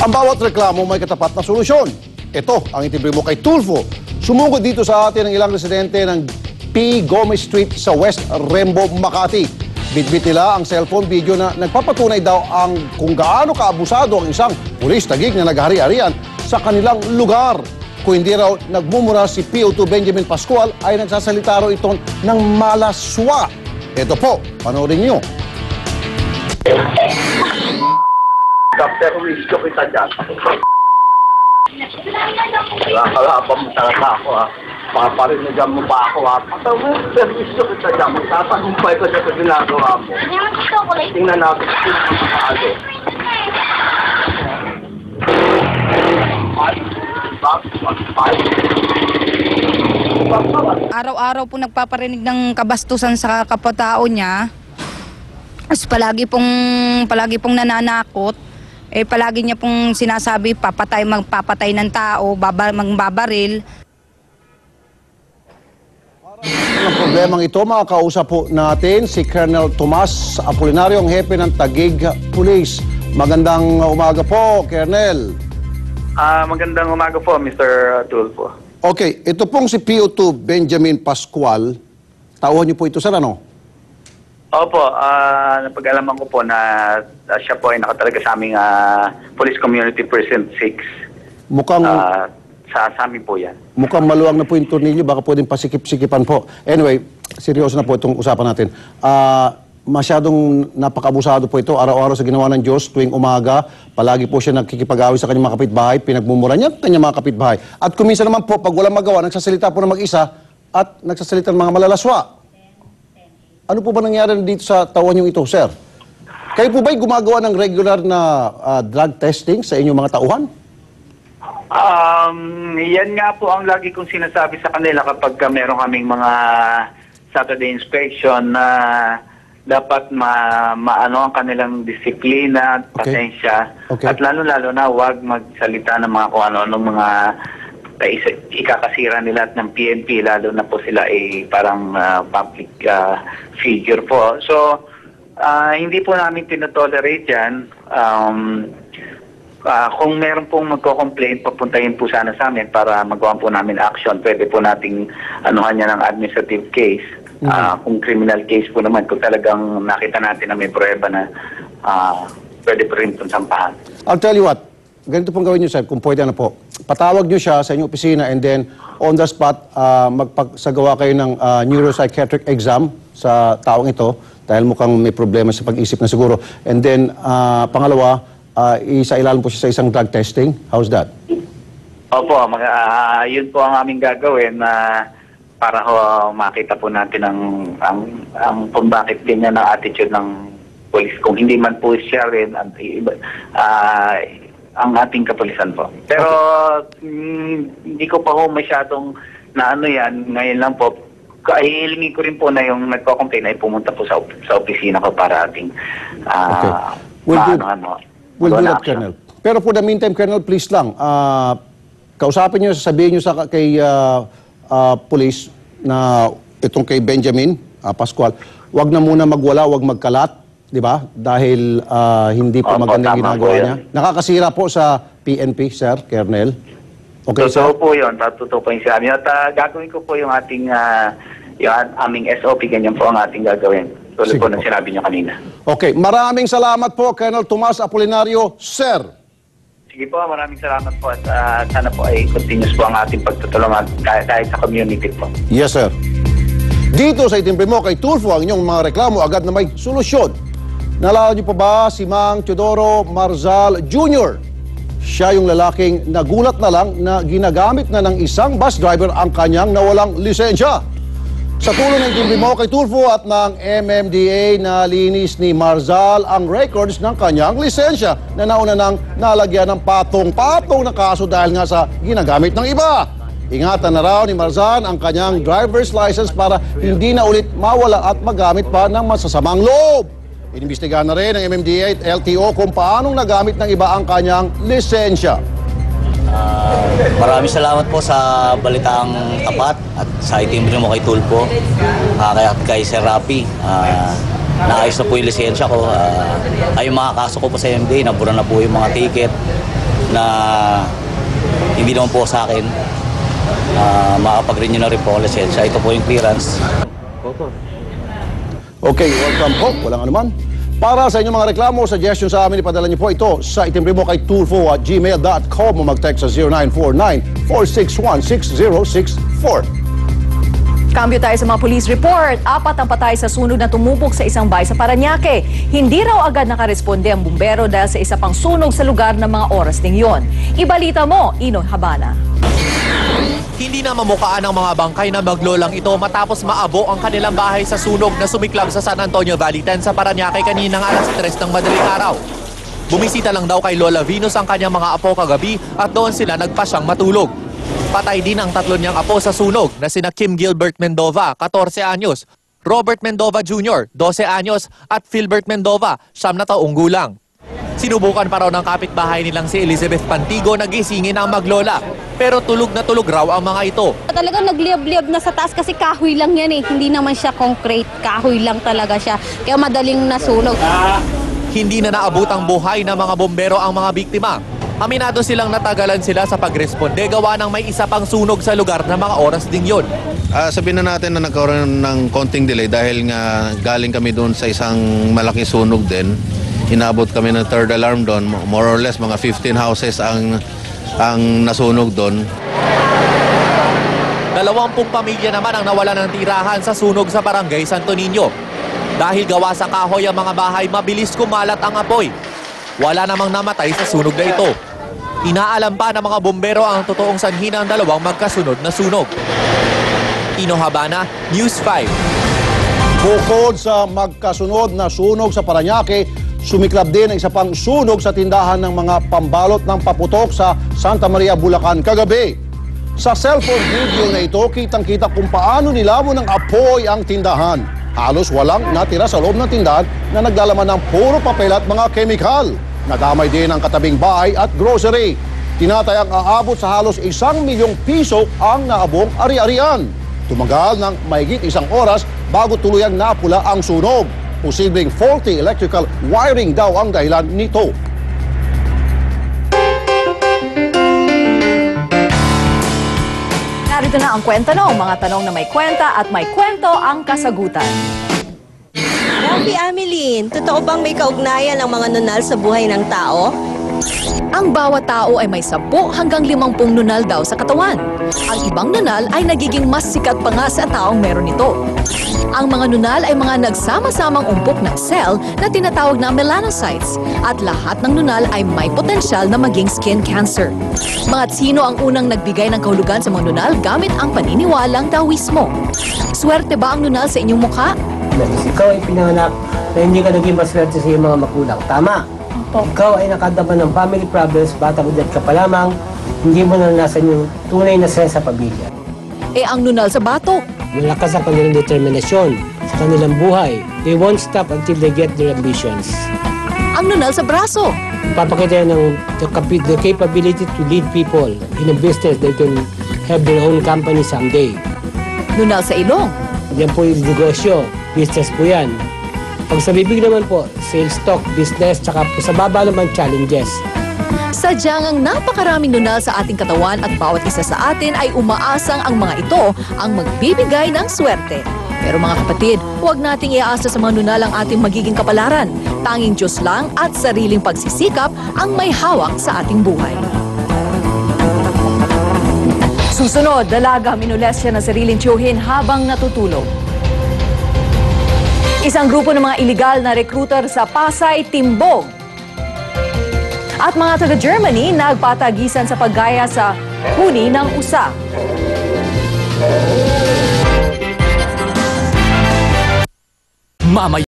Ang bawat reklamo may katapat na solusyon. Ito ang interview mo kay Tulfo. Sumugod dito sa atin ang ilang residente ng P. Gomez Street sa West Rembo, Makati. Bitbit nila ang cellphone video na nagpapatunay daw ang kung gaano kaabusado ang isang pulis tagig na naghari-harian sa kanilang lugar. Kung hindi raw nagmumura si PO2 Benjamin Pascual ay nagsasalita raw ito ng malaswa. Ito po, panoorin niyo. Kapter, umisko kita dyan. Wala mo talaga ako, ha. Paparinigan mo pa ako, ha. Kapter, umisko kita dyan. Magtatagumpay ko sa ginagawa mo. Tingnan natin. Araw-araw po nagpaparinig ng kabastusan sa kapwa-tao niya. Tapos palagi pong nananakot. Palagi niya pong sinasabi magpapatay ng tao, magbabaril. Ang problemang ito, makakausap po natin si Colonel Tomas Apolinario, ang hepe ng Taguig Police. Magandang umaga po, Colonel. Magandang umaga po, Mr. Tulfo. Okay, ito pong si PO2 Benjamin Pascual. Tauhan niyo po ito, sir, ano? Opo, napag-alaman ko po na siya po ay nakatalaga sa aming Police Community Precinct 6. Mukhang, sa amin po yan. mukhang maluwag na po yung tornilyo, baka pwedeng pasikip-sikipan po. Anyway, seryoso na po itong usapan natin. Masyadong napakabusado po ito. Araw-araw sa ginawa ng Diyos, tuwing umaga, palagi po siya nagkikipag-away sa kanyang mga kapitbahay, pinagmumura niya ang kanyang mga kapitbahay. At kuminsan naman po, pag walang magawa, nagsasalita po ng mag-isa at nagsasalita ng mga malalaswa. Ano po ba nangyari dito sa tauhan yung ito, sir? Kayo po ba'y gumagawa ng regular na drug testing sa inyong mga tauhan? Yan nga po ang lagi kong sinasabi sa kanila kapag meron kaming mga Saturday inspection na dapat maano ang kanilang disiplina at pasensya. Okay. At lalo-lalo na huwag magsalita ng mga kung ano mga ikakasira nila at ng PNP, lalo na po sila ay parang public figure po. So, hindi po namin tinotolerate yan. Kung meron pong magko-complain, papuntahin po sana sa amin para magawa po namin action. Pwede po nating anuhan niya ng administrative case. Kung criminal case po naman, kung talagang nakita natin na may prueba na pwede po rin itong sampahan. I'll tell you what, ganito pong gawin niyo, sir, kung pwede na po. Patawag niyo siya sa inyong opisina and then on the spot, magpagsagawa kayo ng neuropsychiatric exam sa taong ito dahil mukhang may problema sa pag-isip na siguro. And then, pangalawa, isa-ilalim po siya sa isang drug testing. How's that? Opo, yun po ang aming gagawin na para makita po natin ang kung bakit ganyan ang attitude ng police. Kung hindi man po siya rin, ang ating kapulisan po. Pero hindi ko pa masyadong na ano yan. Ngayon lang po, kahilingin ko rin po na yung nagko-complain ay pumunta po sa opisina ko para ating We'll do that, Colonel. Pero for the meantime, Colonel, please lang, kausapin nyo, sasabihin nyo kay police na itong kay Benjamin Pascual, wag na muna magwala, wag magkalat, di ba? Dahil hindi po magandang ginagawa niya. Nakakasira po sa PNP, sir, Colonel. Okay, sir? Totoo po yun. Totoo po yung sinabi. At gagawin ko po yung ating yung aming SOP, ganyan po ang ating gagawin. Tulad po ng sinabi niyo kanina. Okay, maraming salamat po, Colonel Tomas Apolinario, sir. Sige po, maraming salamat po at sana po ay continuous po ang ating pagtutulungan kahit sa community po. Yes, sir. Dito sa itimbre mo kay Tulfo, ang inyong mga reklamo agad na may solusyon. Naalala niyo pa ba si Mang Teodoro Marzal Jr.? Siya yung lalaking nagulat na lang na ginagamit na ng isang bus driver ang kanyang nawalang lisensya. Sa tulong ng itimbre mo kay Tulfo at ng MMDA, nalinis ni Marzal ang records ng kanyang lisensya na nauna nang nalagyan ng patong-patong na kaso dahil nga sa ginagamit ng iba. Ingatan na raw ni Marzal ang kanyang driver's license para hindi na ulit mawala at magamit pa ng masasamang loob. Inimbestigahan na rin ng MMDA at LTO kung paanong nagamit ng iba ang kanyang lisensya. Maraming salamat po sa balitang tapat at sa itimbre mo kay Tulfo, kay Sir Rapi. Naayos na po yung lisensya ko. Ay yung mga kaso ko po sa MMDA, nabura na po yung mga ticket. na hindi naman po sa akin. Makapag-renew na rin po ang lisensya. Ito po yung clearance. Okay, welcome po. Walang anuman. Para sa inyong mga reklamo o suggestion sa amin, ipadala niyo po ito sa itimbre mo kay tulfo@gmail.com o mag-text sa 0949-461-6064. Kambyo tayo sa mga police report. 4 ang patay sa sunog na tumupok sa isang bahay sa Parañaque. Hindi raw agad nakaresponde ang bumbero dahil sa isa pang sunog sa lugar ng mga oras ding yon. Ibalita mo, Ino Habana. Hindi na mamukaan ang mga bangkay na maglolang ito matapos maabo ang kanilang bahay sa sunog na sumiklab sa San Antonio Valley 10 sa Parañaque kaninang alas 3 ng madaling araw. Bumisita lang daw kay Lola Venus ang kanyang mga apo kagabi at doon sila nagpasyang matulog. Patay din ang 3 niyang apo sa sunog na sina Kim Gilbert Mendova, 14 anyos, Robert Mendova Jr., 12 anyos at Philbert Mendova, 9 na taong gulang. Sinubukan pa raw ng kapitbahay nilang si Elizabeth Pantigo na gisingin ang maglola, pero tulog na tulog raw ang mga ito. Talagang nagliyab-liyab na sa taas kasi kahoy lang yan eh. Hindi naman siya concrete, kahoy lang talaga siya. Kaya madaling nasunog. Hindi na naabot ang buhay ng mga bombero ang mga biktima. Aminado silang natagalan sila sa pagresponde gawa ng may isa pang sunog sa lugar na mga oras ding yun. Sabihin na natin na nagkaroon ng konting delay dahil nga galing kami doon sa isang malaking sunog din. Inabot kami ng third alarm doon. More or less mga 15 houses ang nasunog doon. 20 pamilya naman ang nawala ng tirahan sa sunog sa barangay Santo Niño. Dahil gawa sa kahoy ang mga bahay, mabilis kumalat ang apoy. Wala namang namatay sa sunog na ito. Inaalam pa ng mga bombero ang totoong sanhi ng dalawang magkasunod na sunog. Ino Habana, News 5. Bukod sa magkasunod na sunog sa Parañaque, sumiklab din ang isa pang sunog sa tindahan ng mga pambalot ng paputok sa Santa Maria, Bulacan kagabi. Sa cellphone video na ito, kitang-kita kung paano nilamon ng apoy ang tindahan. Halos walang natira sa loob ng tindahan na naglalaman ng puro papel at mga kemikal. Nadamay din ang katabing bahay at grocery. Tinatayang aabot sa halos 1 milyong piso ang naabong ari-arian. Tumagal ng mahigit 1 oras bago tuluyang napula ang sunog. Posibleng faulty electrical wiring daw ang dahilan nito. Narito na ang kwenta ng mga tanong na may kwenta at may kwento ang kasagutan. Rafi Ameline, totoo bang may kaugnayan ang mga nunal sa buhay ng tao? Ang bawat tao ay may 10 hanggang 50 nunal daw sa katawan. Ang ibang nunal ay nagiging mas sikat pa nga sa taong meron ito. Ang mga nunal ay mga nagsama-samang umpok ng cell na tinatawag na melanocytes at lahat ng nunal ay may potensyal na maging skin cancer. Mga sino ang unang nagbigay ng kahulugan sa mga nunal gamit ang paniniwalang Taoismo? Swerte ba ang nunal sa inyong mukha? Ikaw ay pinanganak na hindi ka naging maswerte sa iyong mga magulang. Tama. Ikaw ay nakadama ng family problems, batang edad ka pa lamang, hindi mo naranasan yung tunay na saya sa pamilya. Eh ang nunal sa batok? Malakas sa kanilang determinasyon sa kanilang buhay. They won't stop until they get their ambitions. Ang nunal sa braso? Papakita yan ng the capability to lead people in a business that can have their own company someday. Nunal sa ilong? Yan po yung negosyo, business po yan. Pag sa bibig naman po, sales stock, business, tsaka po sa baba naman challenges. Sadyang ang napakaraming nunal sa ating katawan at bawat isa sa atin ay umaasang ang mga ito ang magbibigay ng swerte. Pero mga kapatid, huwag nating iaasa sa mga nunal ang ating magiging kapalaran. Tanging Diyos lang at sariling pagsisikap ang may hawak sa ating buhay. Susunod, dalaga minules siya ng sariling tiyuhin habang natutulog. Isang grupo ng mga iligal na recruiter sa Pasay, Timbog. At mga taga-Germany nagpatagisan sa paggaya sa huni ng usa. Mamay